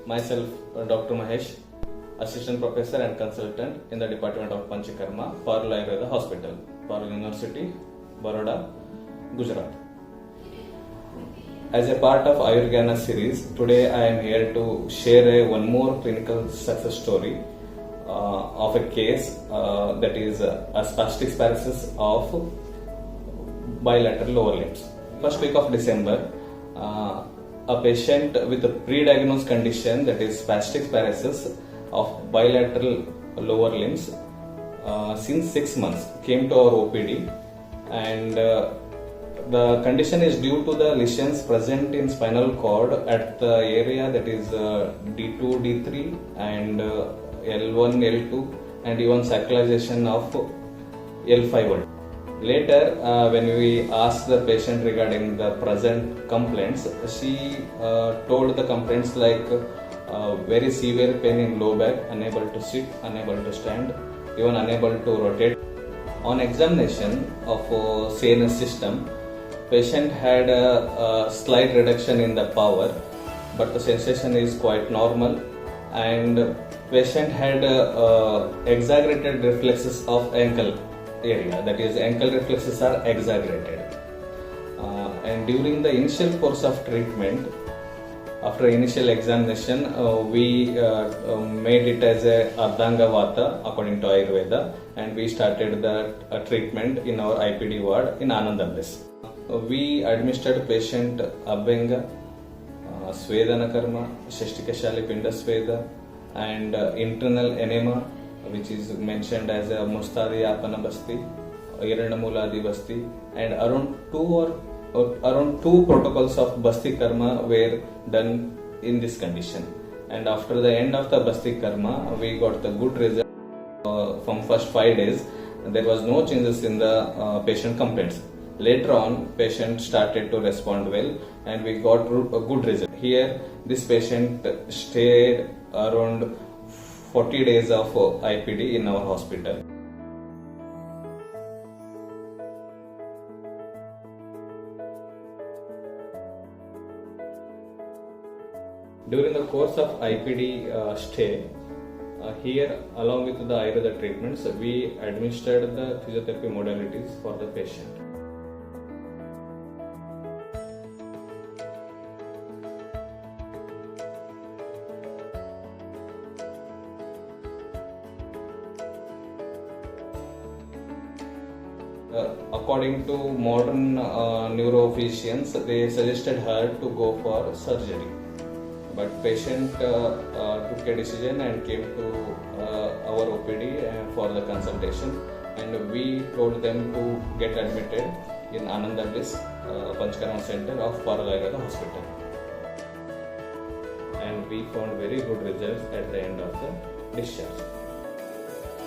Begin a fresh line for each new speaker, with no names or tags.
Myself, Dr. Mahesh, Assistant Professor and Consultant in the Department of Panchakarma, Parul Ayurveda Hospital, Parul University, Baroda, Gujarat. As a part of Ayurgana series, today I am here to share one more clinical success story of a case that is a spastic paralysis of bilateral lower limbs. First week of December, a patient with a pre-diagnosed condition, that is spastic paralysis of bilateral lower limbs, since 6 months came to our OPD, and the condition is due to the lesions present in spinal cord at the area that is D2, D3 and L1, L2, and even sacralization of L5. Later, when we asked the patient regarding the present complaints, she told the complaints like very severe pain in low back, unable to sit, unable to stand, even unable to rotate. On examination of CNS system, patient had a slight reduction in the power, but the sensation is quite normal, and patient had exaggerated reflexes of ankle area, that is ankle reflexes are exaggerated. And during the initial course of treatment, after initial examination, we made it as a Ardhanga Vata according to Ayurveda, and we started the treatment in our IPD ward in Ananda Bliss. We administered patient Abhyanga, Svedana Karma, Shashtikashali Pinda Sveda, and internal enema, which is mentioned as a Mustadi Apana Basti, Iranamuladi Basti, and around two protocols of Basti Karma were done in this condition. And after the end of the Basti Karma, we got the good result. From first 5 days, there was no changes in the patient complaints. Later on, patient started to respond well, and we got a good result. Here, this patient stayed around 40 days of IPD in our hospital. During the course of IPD stay, here along with the Ayurveda treatments, we administered the physiotherapy modalities for the patient. According to modern neurophysicians, they suggested her to go for surgery. But patient took a decision and came to our OPD for the consultation, and we told them to get admitted in Ananda Bliss Panchakarma Center of Parul Ayurveda Hospital. And we found very good results at the end of the discharge.